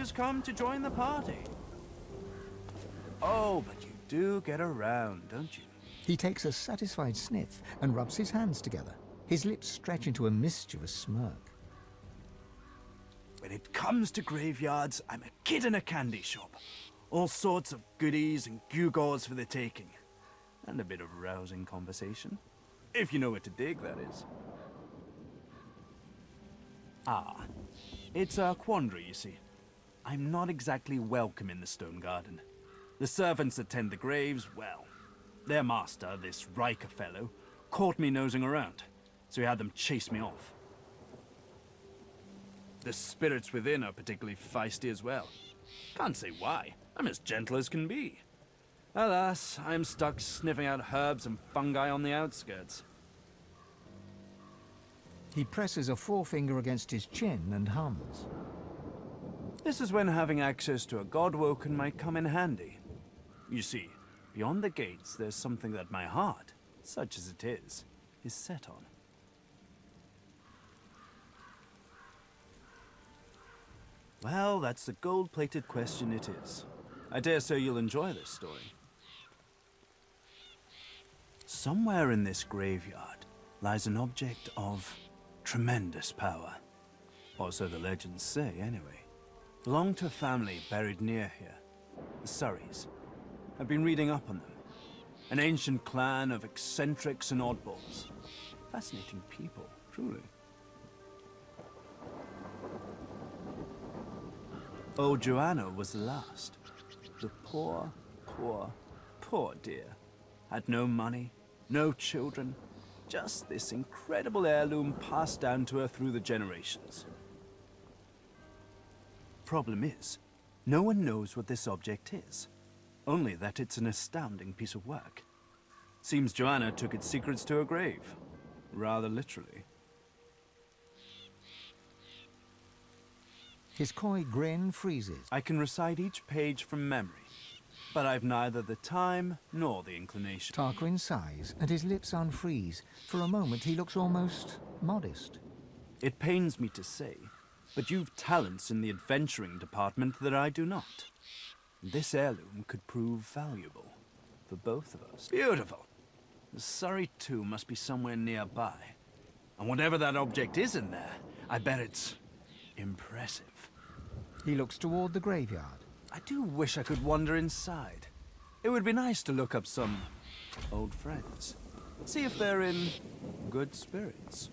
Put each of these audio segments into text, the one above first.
who's come to join the party. Oh, but you do get around, don't you? He takes a satisfied sniff and rubs his hands together. His lips stretch into a mischievous smirk. When it comes to graveyards, I'm a kid in a candy shop. All sorts of goodies and gewgaws for the taking. And a bit of rousing conversation. If you know what to dig, that is. Ah, it's a quandary, you see. I'm not exactly welcome in the Stone Garden. The servants that tend the graves, well, their master, this Ryker fellow, caught me nosing around, so he had them chase me off. The spirits within are particularly feisty as well. Can't say why. I'm as gentle as can be. Alas, I'm stuck sniffing out herbs and fungi on the outskirts. He presses a forefinger against his chin and hums. This is when having access to a godwoken might come in handy. You see, beyond the gates there's something that my heart, such as it is set on. Well, that's the gold-plated question it is. I dare say you'll enjoy this story. Somewhere in this graveyard lies an object of tremendous power. Or so the legends say, anyway. Belonged to a family buried near here, the Surreys. I've been reading up on them. An ancient clan of eccentrics and oddballs. Fascinating people, truly. Old Joanna was the last. The poor, poor, poor dear. Had no money, no children, just this incredible heirloom passed down to her through the generations. Problem is, no one knows what this object is. Only that it's an astounding piece of work. Seems Joanna took its secrets to her grave. Rather literally. His coy grin freezes. I can recite each page from memory, but I've neither the time nor the inclination. Tarquin sighs, and his lips unfreeze. For a moment, he looks almost modest. It pains me to say, but you've talents in the adventuring department that I do not. This heirloom could prove valuable for both of us. Beautiful. The Surrey too must be somewhere nearby. And whatever that object is in there, I bet it's impressive. He looks toward the graveyard. I do wish I could wander inside. It would be nice to look up some old friends. See if they're in good spirits.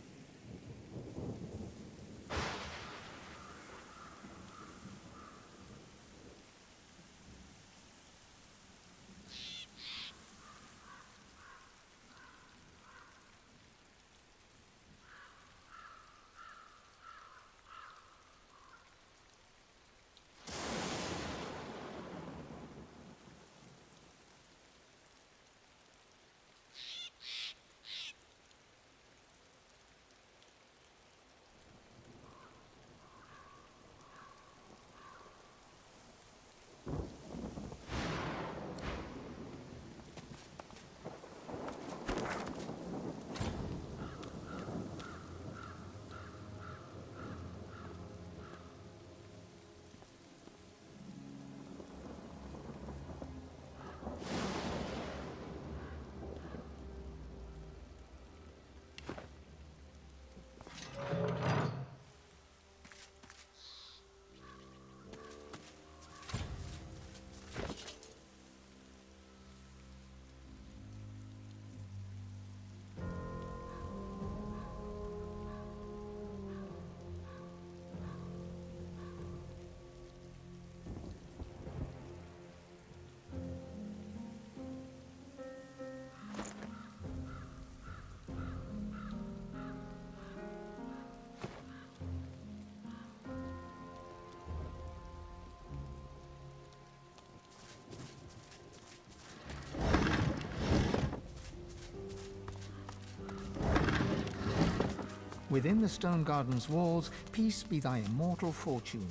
Within the stone garden's walls, peace be thy immortal fortune,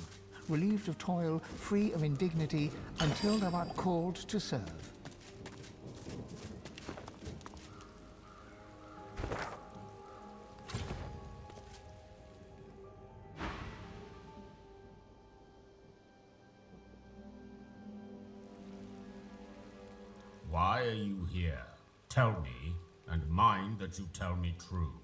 relieved of toil, free of indignity, until thou art called to serve. Why are you here? Tell me, and mind that you tell me true.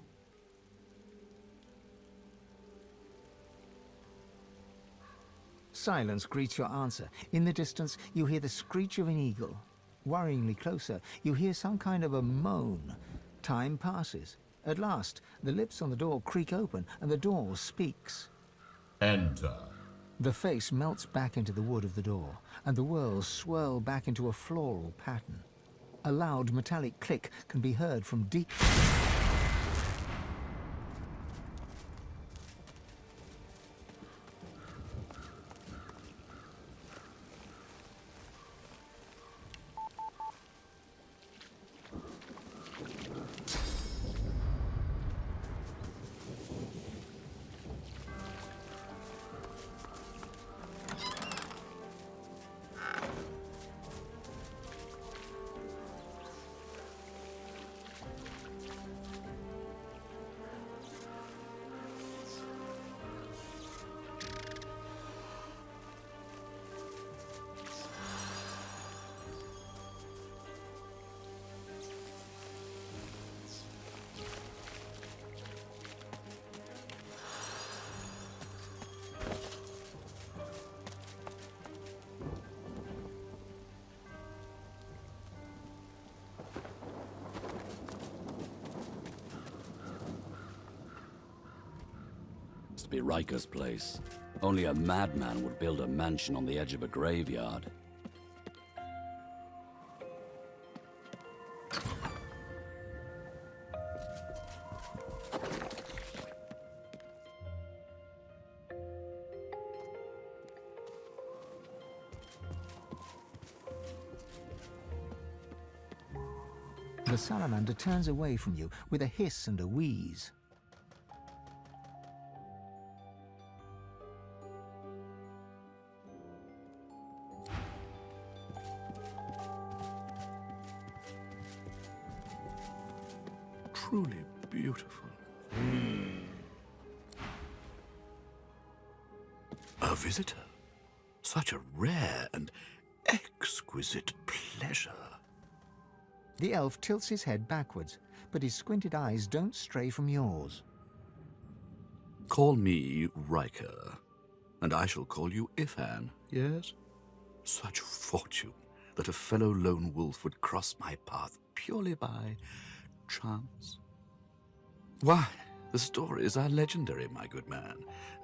Silence greets your answer. In the distance, you hear the screech of an eagle. Worryingly closer, you hear some kind of a moan. Time passes. At last, the lips on the door creak open, and the door speaks. Enter. The face melts back into the wood of the door, and the whirls swirl back into a floral pattern. A loud metallic click can be heard from deep... To be Ryker's place. Only a madman would build a mansion on the edge of a graveyard. The salamander turns away from you with a hiss and a wheeze. Truly beautiful. A visitor. Such a rare and exquisite pleasure. The elf tilts his head backwards, but his squinted eyes don't stray from yours. Call me Ryker, and I shall call you Eithne, yes? Such fortune that a fellow lone wolf would cross my path purely by chance. Why, the stories are legendary, my good man.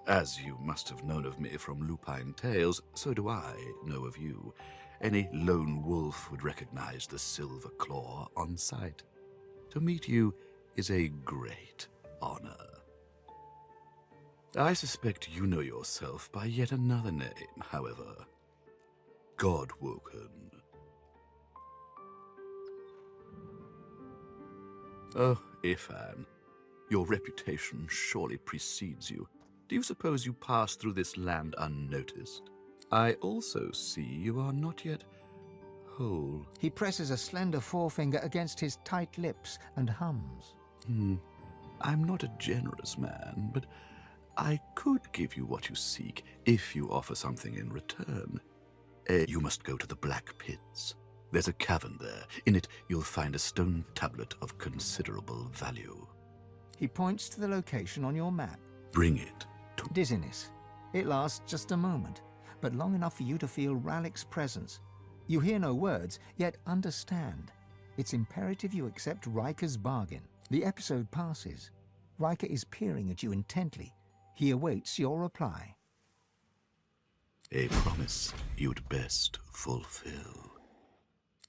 As you must have known of me from Lupine tales, so do I know of you. Any lone wolf would recognize the silver claw on sight. To meet you is a great honor. I suspect you know yourself by yet another name, however. Godwoken. Oh, Eithne, your reputation surely precedes you. Do you suppose you pass through this land unnoticed? I also see you are not yet whole. He presses a slender forefinger against his tight lips and hums. I'm not a generous man, but I could give you what you seek if you offer something in return. You must go to the Black Pits. There's a cavern there. In it, you'll find a stone tablet of considerable value. He points to the location on your map. Bring it to... Dizziness. It lasts just a moment, but long enough for you to feel Ralik's presence. You hear no words, yet understand. It's imperative you accept Ryker's bargain. The episode passes. Ryker is peering at you intently. He awaits your reply. A promise you'd best fulfill.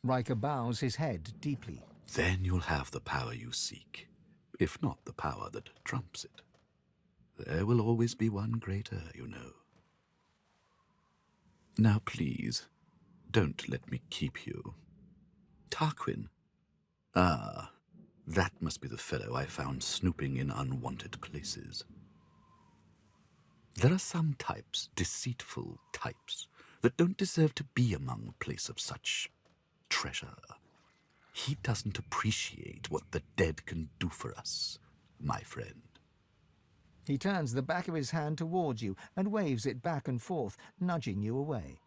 Ryker bows his head deeply. Then you'll have the power you seek, if not the power that trumps it. There will always be one greater, you know. Now please, don't let me keep you. Tarquin. Ah, that must be the fellow I found snooping in unwanted places. There are some types, deceitful types, that don't deserve to be among a place of such treasure. He doesn't appreciate what the dead can do for us, my friend. He turns the back of his hand towards you and waves it back and forth, nudging you away.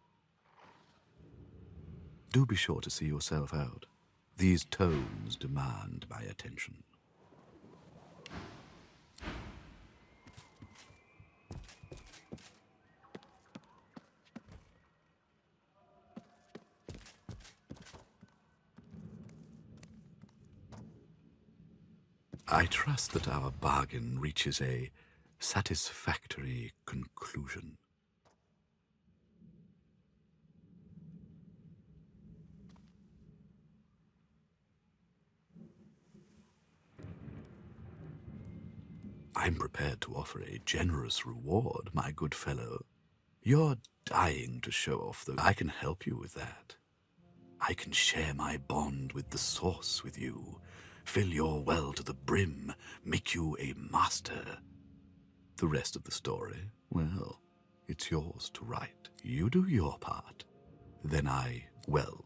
Do be sure to see yourself out. These tones demand my attention. I trust that our bargain reaches a satisfactory conclusion. I'm prepared to offer a generous reward, my good fellow. You're dying to show off, though. I can help you with that. I can share my bond with the source with you, fill your well to the brim, make you a master. The rest of the story, well, it's yours to write. You do your part, then I, well.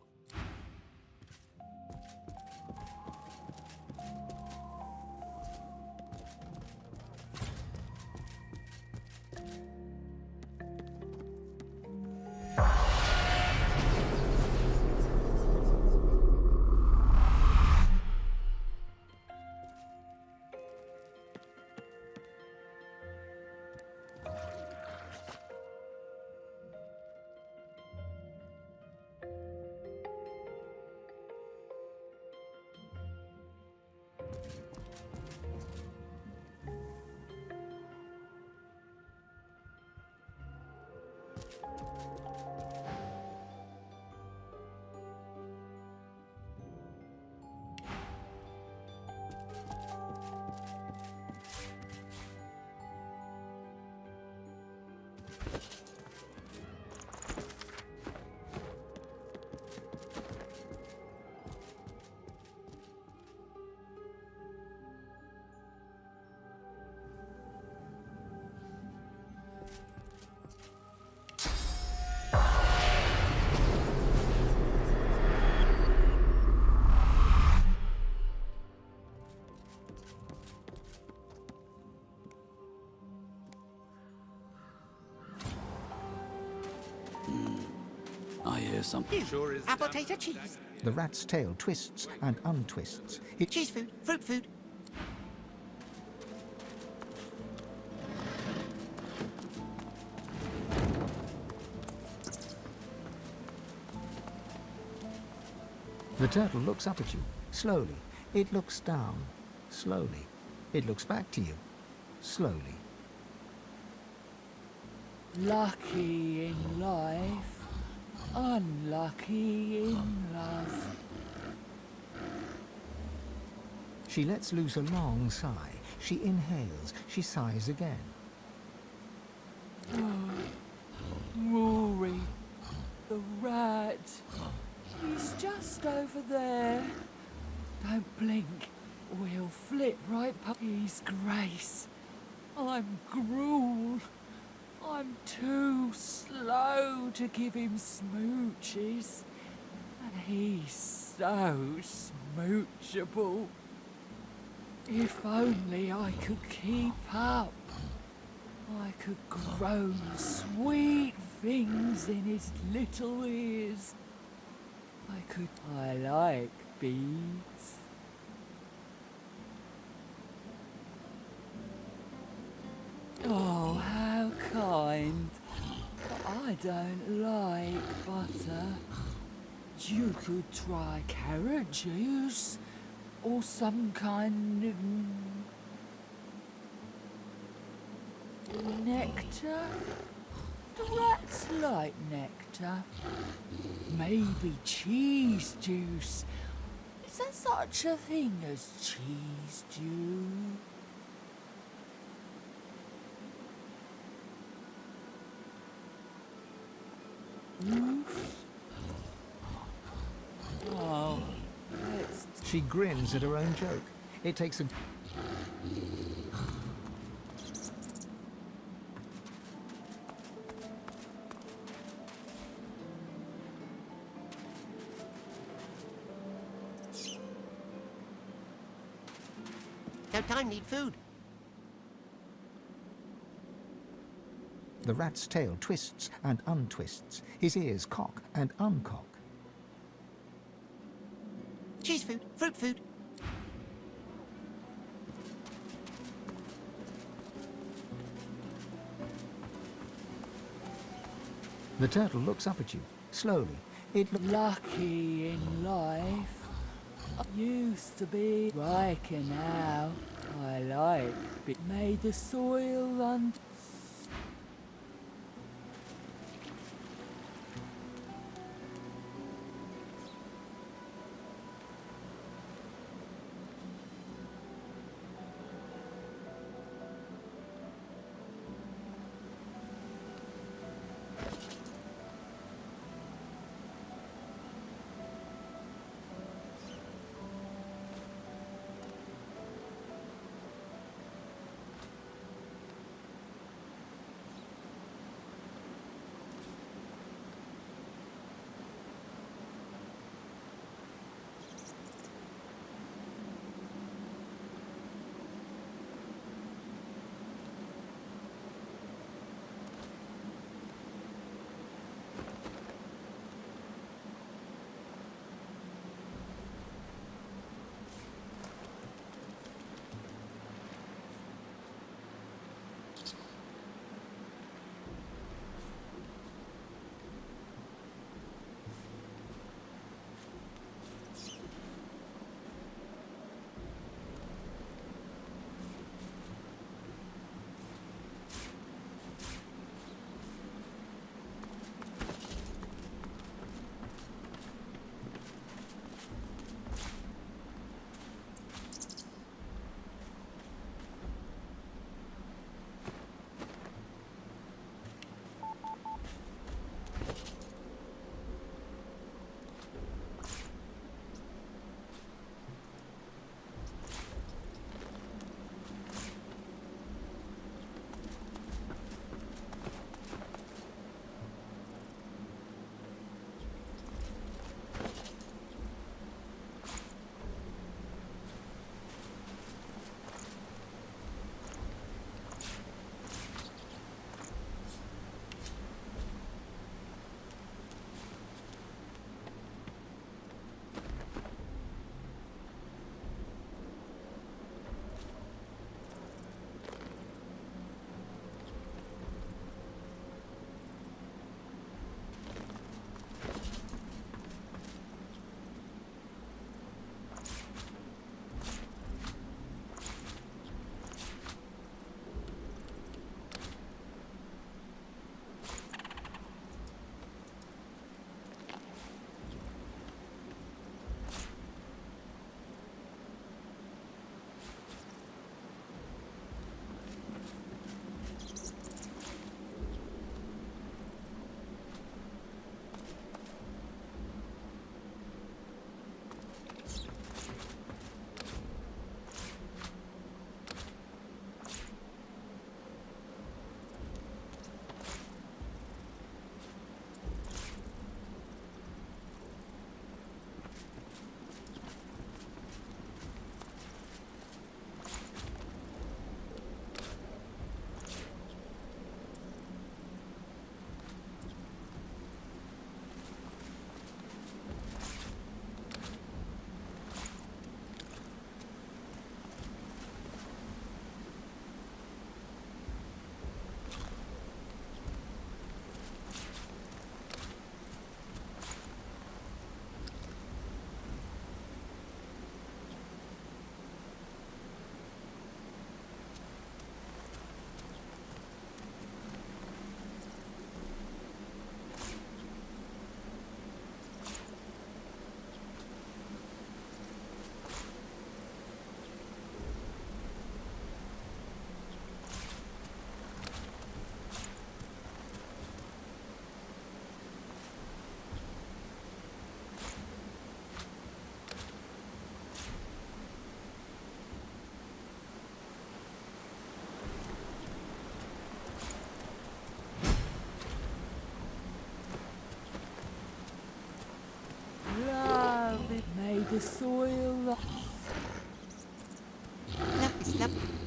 I hear something. Apple tater cheese. The rat's tail twists and untwists. Cheese food. Fruit food. The turtle looks up at you, slowly. It looks down, slowly. It looks back to you, slowly. Lucky in life, unlucky in love. She lets loose a long sigh. She inhales. She sighs again. Rory, the rat. He's just over there. Don't blink, or he'll flit right past his grace. I'm gruel. I'm too slow to give him smooches. And he's so smoochable. If only I could keep up. I could groan sweet things in his little ears. I like bees. Oh, how kind. But I don't like butter. You could try carrot juice or some kind of nectar. The rats like nectar. Maybe cheese juice. Is there such a thing as cheese juice? Oh, let's... She grins at her own joke. It takes a... No time, need food. The rat's tail twists and untwists. His ears cock and uncock. cheese food, fruit food. The turtle looks up at you, slowly. It looks... Lucky in life. I used to be Ryker now. I like it. Made the soil run. The soil. Lovely, lovely.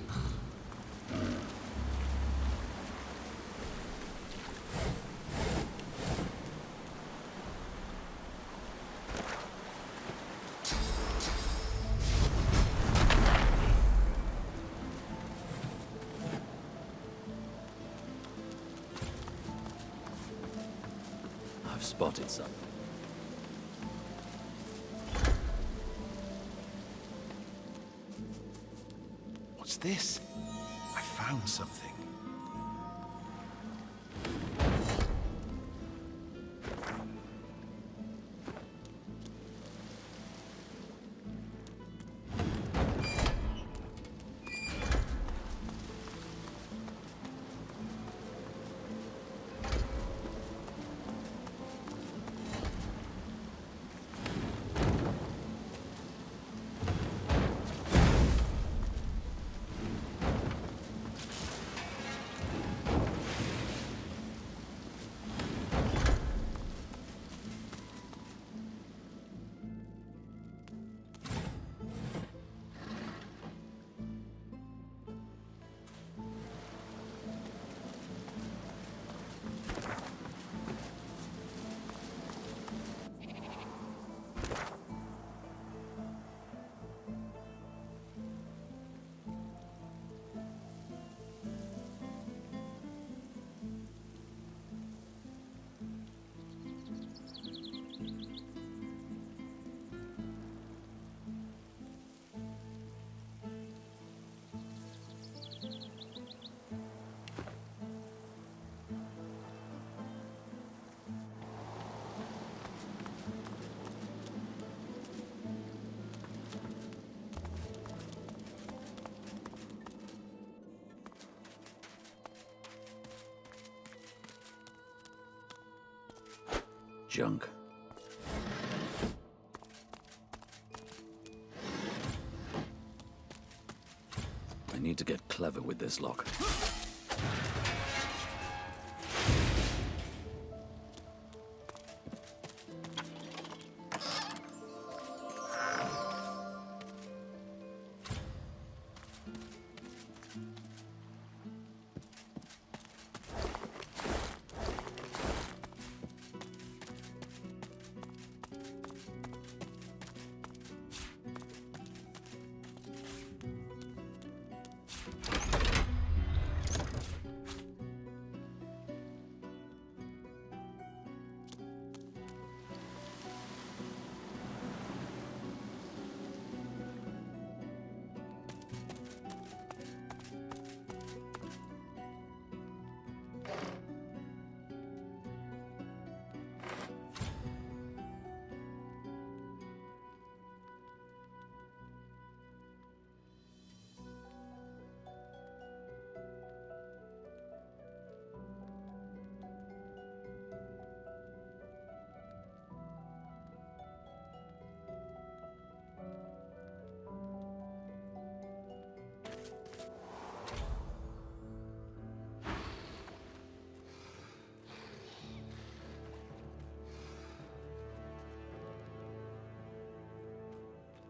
spotted something. What's this? I found something. Junk. I need to get clever with this lock.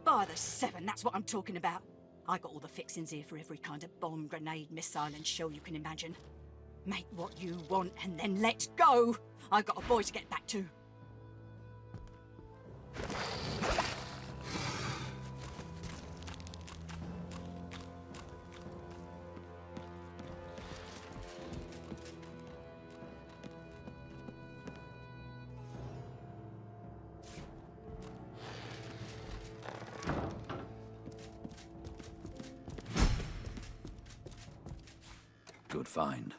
By the seven, that's what I'm talking about. I got all the fixings here for every kind of bomb, grenade, missile and shell you can imagine. Make what you want and then let's go! I've got a boy to get back to. Good find.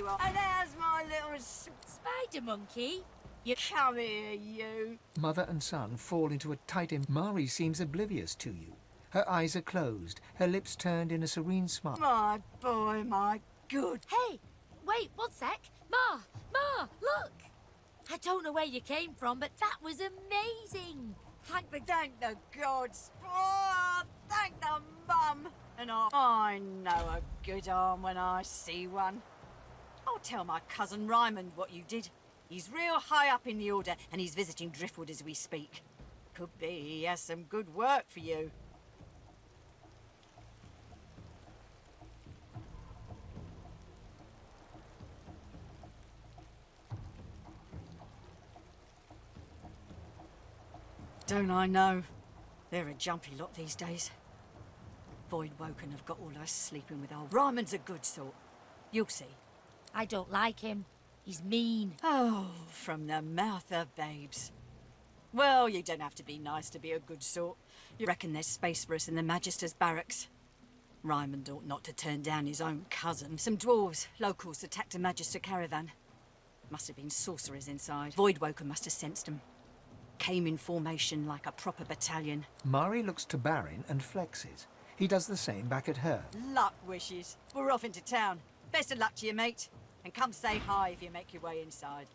you are. And how's my little Spider monkey? You come here, you. Mother and son fall into a tight Mari seems oblivious to you. Her eyes are closed, her lips turned in a serene smile. My boy, my good. Hey, wait, 1 sec. Ma, look! I don't know where you came from, but that was amazing. Thank the gods. Oh, thank the mum. And I know a good arm when I see one. I'll tell my cousin Ryman what you did. He's real high up in the order, and he's visiting Driftwood as we speak. Could be he has some good work for you. Don't I know? They're a jumpy lot these days. Voidwoken have got all us sleeping with old Ryman's a good sort. You'll see. I don't like him. He's mean. Oh, from the mouth of babes. Well, you don't have to be nice to be a good sort. You reckon there's space for us in the Magisters' barracks? Ryman ought not to turn down his own cousin. Some dwarves, locals, attacked a Magister Caravan. Must have been sorcerers inside. Voidwoken must have sensed them. Came in formation like a proper battalion. Mari looks to Barin and flexes. He does the same back at her. Luck wishes. We're off into town. Best of luck to you, mate. And come say hi if you make your way inside.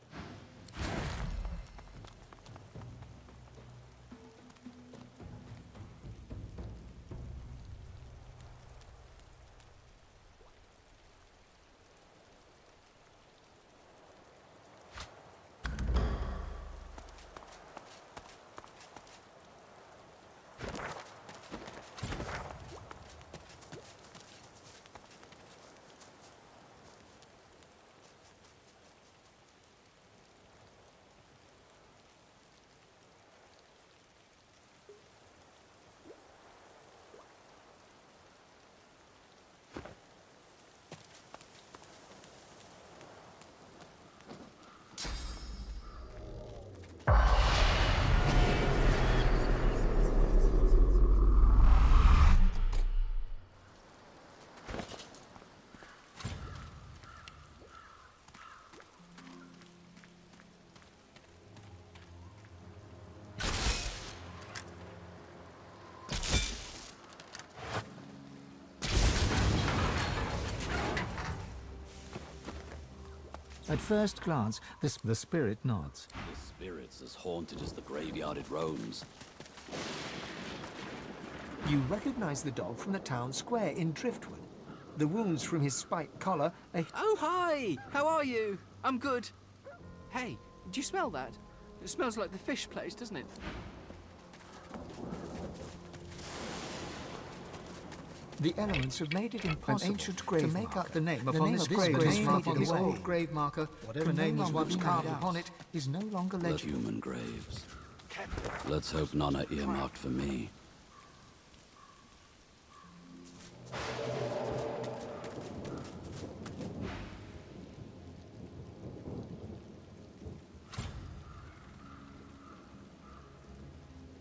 At first glance, the spirit nods. The spirit's as haunted as the graveyard it roams. You recognize the dog from the town square in Driftwood. The wounds from his spiked collar are... Oh, hi! How are you? I'm good. Hey, do you smell that? It smells like the fish place, doesn't it? The elements have made it impossible to make up the name upon this grave. grave. The name Upon upon this this old grave marker, whatever name was once carved upon it, is no longer The legible. human graves. Let's hope none are earmarked for me.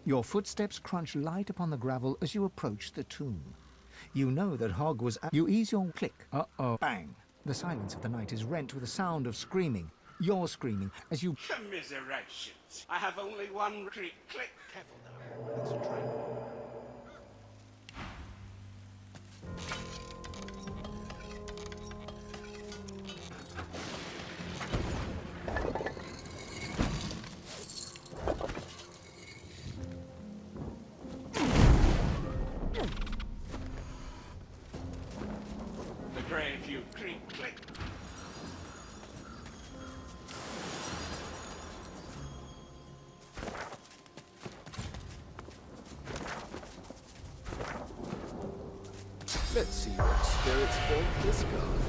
Your footsteps crunch light upon the gravel as you approach the tomb. You know that Hogg was... You ease your click. Uh-oh. Bang. The silence of the night is rent with a sound of screaming. You're screaming as you... Commiserations. I have only one click. Careful now. That's a trap. The grave you click. Let's see what spirits built this garden.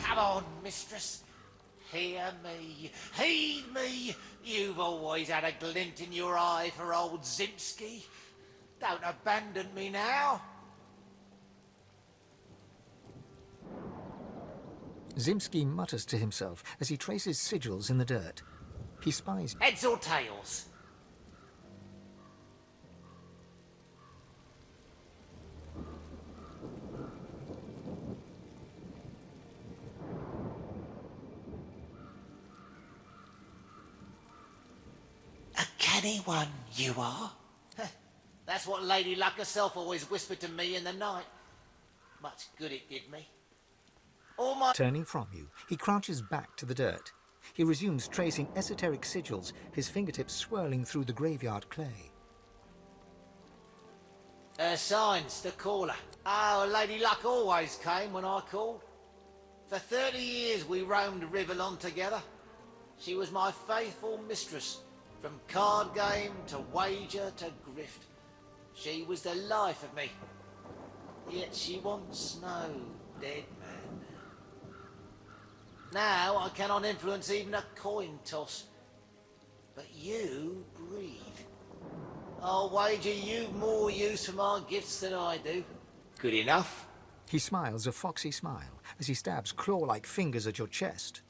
Come on, mistress. hear me, heed me. You've always had a glint in your eye for old Zimski. Don't abandon me now. Zimski mutters to himself as he traces sigils in the dirt. He spies... Heads or tails? A canny one, you are. That's what Lady Luck herself always whispered to me in the night. Much good it did me. All my... Turning from you, he crouches back to the dirt. He resumes tracing esoteric sigils, his fingertips swirling through the graveyard clay. Her signs to call her. Oh, Lady Luck always came when I called. For 30 years we roamed Rivellon together. She was my faithful mistress, from card game to wager to grift. She was the life of me. Yet she once no dead man. Now I cannot influence even a coin toss. But you breathe. I'll wager you've more use for my gifts than I do. Good enough. He smiles a foxy smile as he stabs claw-like fingers at your chest.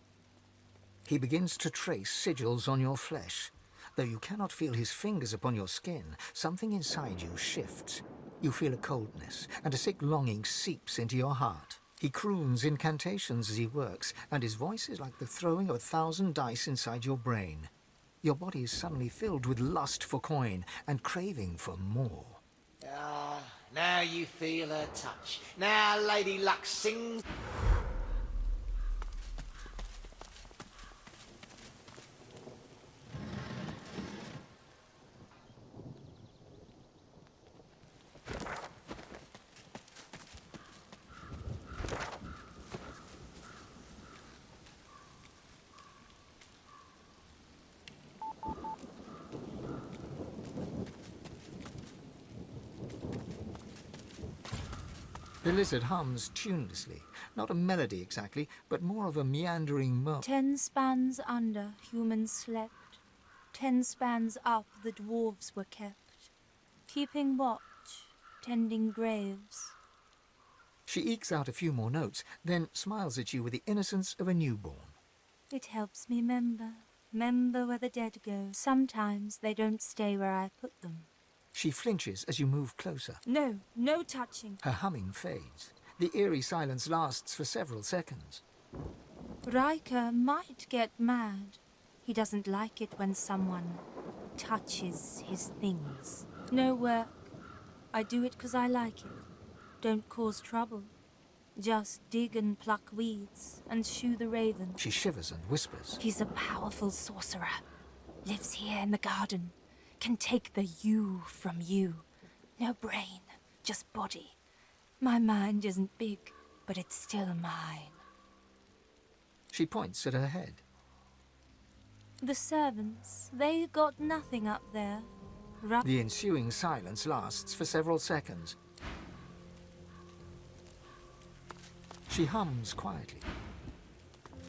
He begins to trace sigils on your flesh. Though you cannot feel his fingers upon your skin, something inside you shifts. You feel a coldness, and a sick longing seeps into your heart. He croons incantations as he works, and his voice is like the throwing of 1,000 dice inside your brain. Your body is suddenly filled with lust for coin and craving for more. Ah, now you feel her touch. Now Lady Luck sings. The lizard hums tunelessly, not a melody exactly, but more of a meandering moan. 10 spans under, humans slept. 10 spans up, the dwarves were kept, keeping watch, tending graves. She ekes out a few more notes, then smiles at you with the innocence of a newborn. It helps me remember where the dead go. Sometimes they don't stay where I put them. She flinches as you move closer. No, no touching. Her humming fades. The eerie silence lasts for several seconds. Ryker might get mad. He doesn't like it when someone touches his things. No work. I do it 'cause I like it. Don't cause trouble. Just dig and pluck weeds and shoo the raven. She shivers and whispers. He's a powerful sorcerer. Lives here in the garden. Can take the you from you. No brain, just body. My mind isn't big, but it's still mine. She points at her head. The servants, they got nothing up there. The ensuing silence lasts for several seconds. She hums quietly.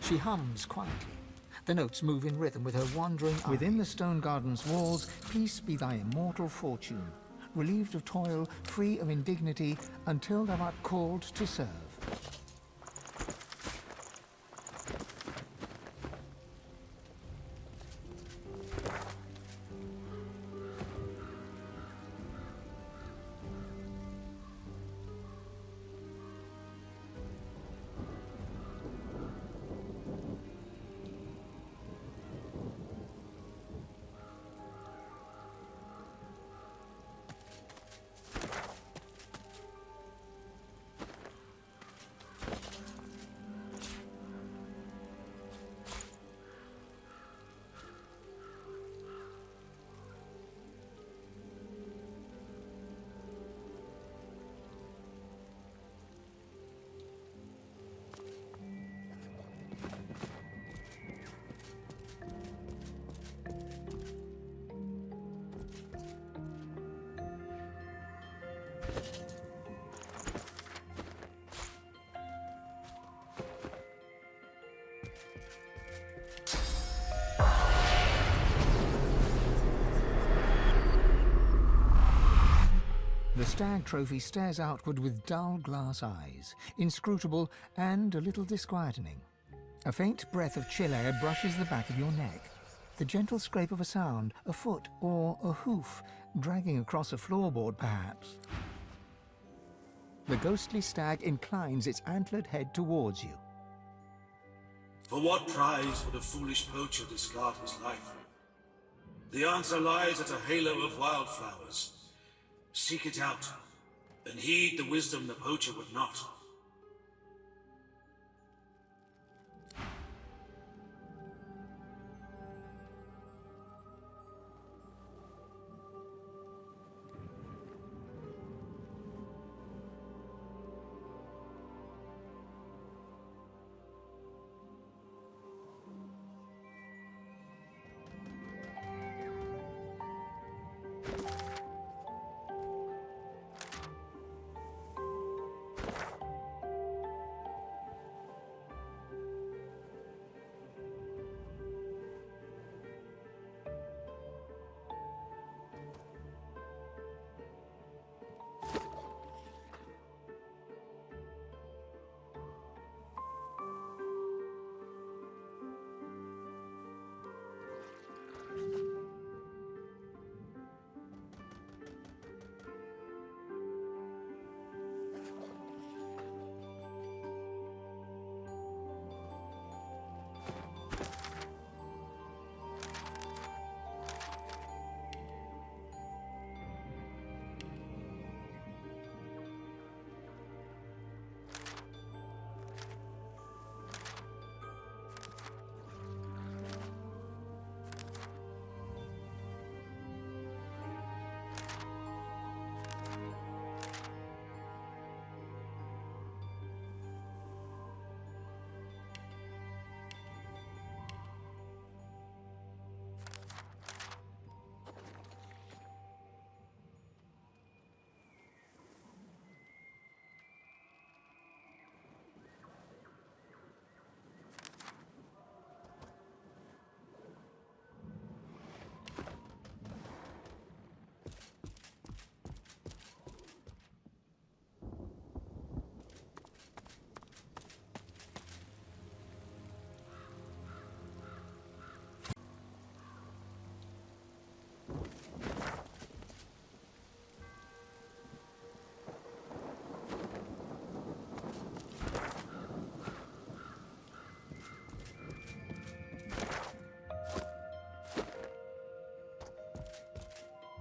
She hums quietly. The notes move in rhythm with her wandering eye. Within the stone garden's walls, peace be thy immortal fortune, relieved of toil, free of indignity, until thou art called to serve. The stag trophy stares outward with dull glass eyes, inscrutable and a little disquieting. A faint breath of chill air brushes the back of your neck. The gentle scrape of a sound, a foot or a hoof, dragging across a floorboard perhaps. The ghostly stag inclines its antlered head towards you. For what prize would a foolish poacher discard his life? The answer lies at a halo of wildflowers. Seek it out, and heed the wisdom the poacher would not.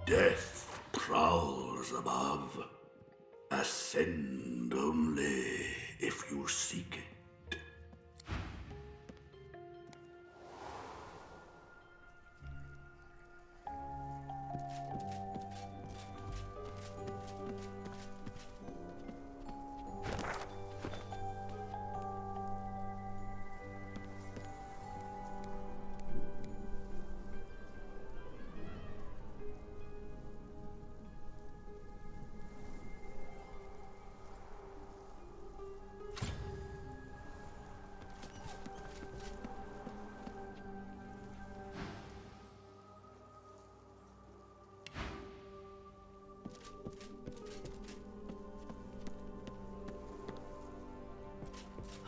Death prowls above. Ascend only if you seek it.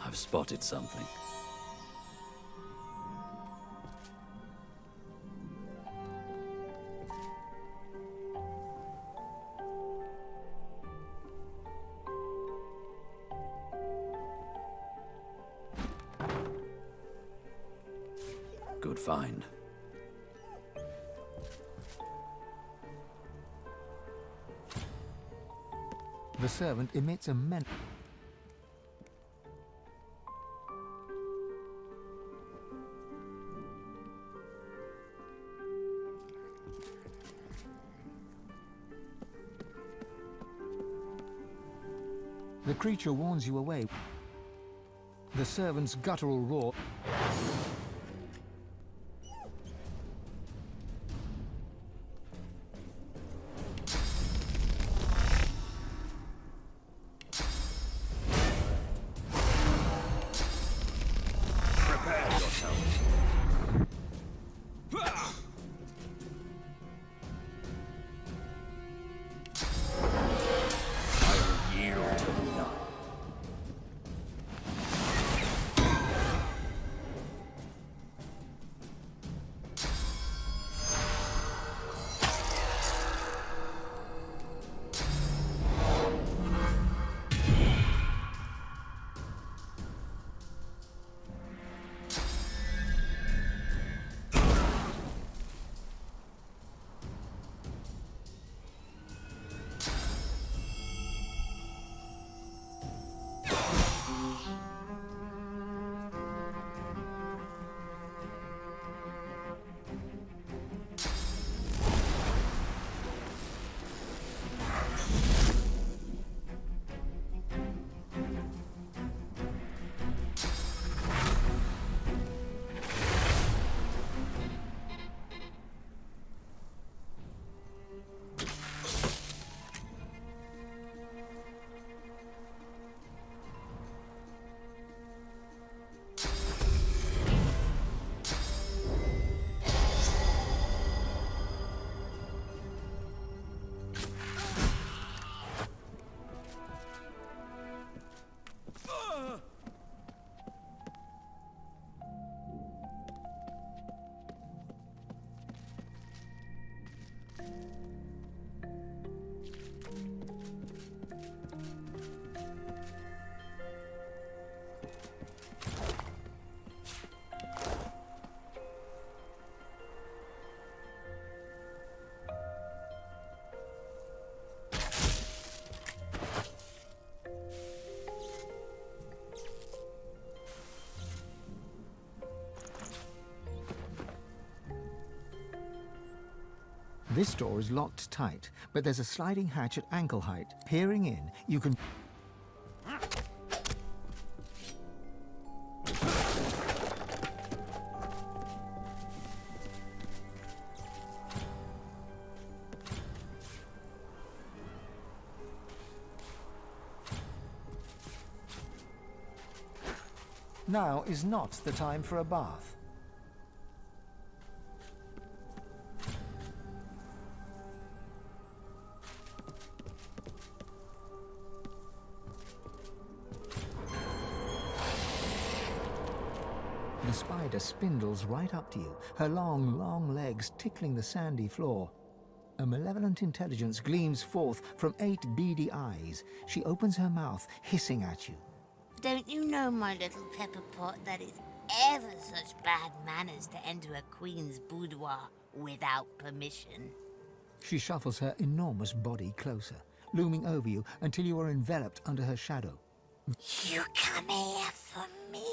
I've spotted something. Good find. The servant emits a The creature warns you away. The servant's guttural roar. Prepare yourself. This door is locked tight, but there's a sliding hatch at ankle height. Peering in, you can... Now is not the time for a bath. The spider spindles right up to you, her long, long legs tickling the sandy floor. A malevolent intelligence gleams forth from 8 beady eyes. She opens her mouth, hissing at you. Don't you know, my little pepper pot, that it's ever such bad manners to enter a queen's boudoir without permission? She shuffles her enormous body closer, looming over you until you are enveloped under her shadow. You come here for me?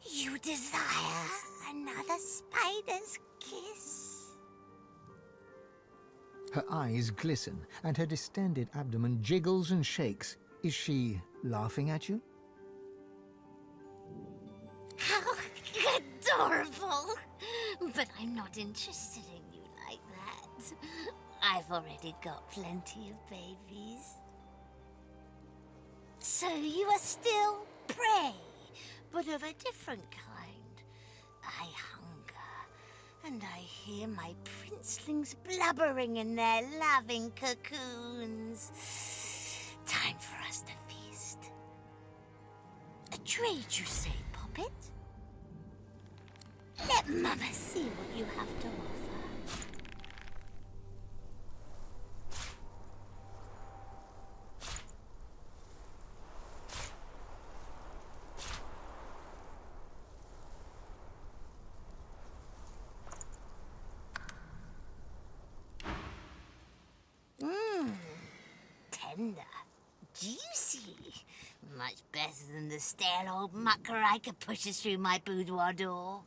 You desire another spider's kiss? Her eyes glisten, and her distended abdomen jiggles and shakes. Is she laughing at you? How adorable! But I'm not interested in you like that. I've already got plenty of babies. So you are still prey, but of a different kind. I hunger, and I hear my princelings blubbering in their loving cocoons. Time for us to feast. A trade, you say, Poppet? Let Mama see what you have to offer. Tender. Juicy. Much better than the stale old muck Ryker pushes through my boudoir door.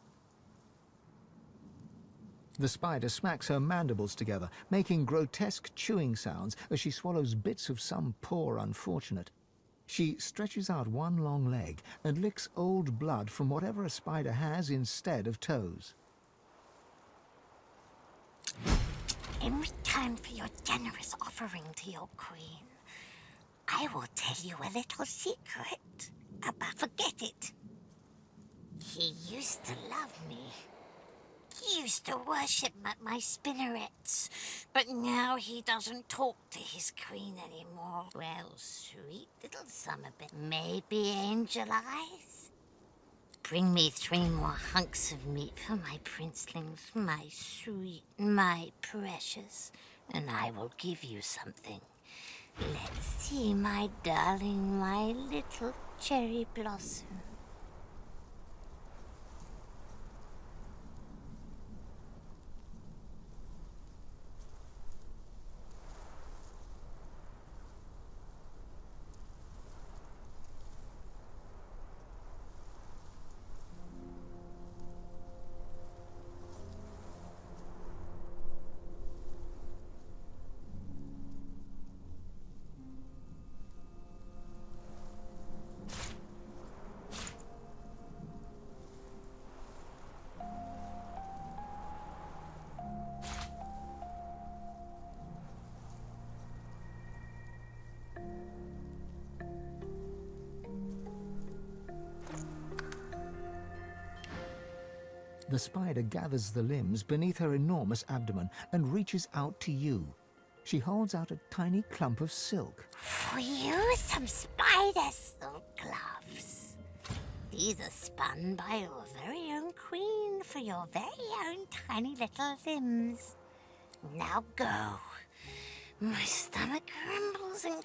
The spider smacks her mandibles together, making grotesque chewing sounds as she swallows bits of some poor unfortunate. She stretches out one long leg and licks old blood from whatever a spider has instead of toes. In return for your generous offering to your queen, I will tell you a little secret. Forget it. He used to love me. He used to worship my spinnerets. But now he doesn't talk to his queen anymore. Well, sweet little Summerbit. Maybe Angel Eyes? Bring me 3 more hunks of meat for my princelings, my sweet, my precious, and I will give you something. Let's see, my darling, my little cherry blossom. The spider gathers the limbs beneath her enormous abdomen and reaches out to you. She holds out a tiny clump of silk. For you, some spider silk gloves. These are spun by your very own queen for your very own tiny little limbs. Now go. My stomach rumbles and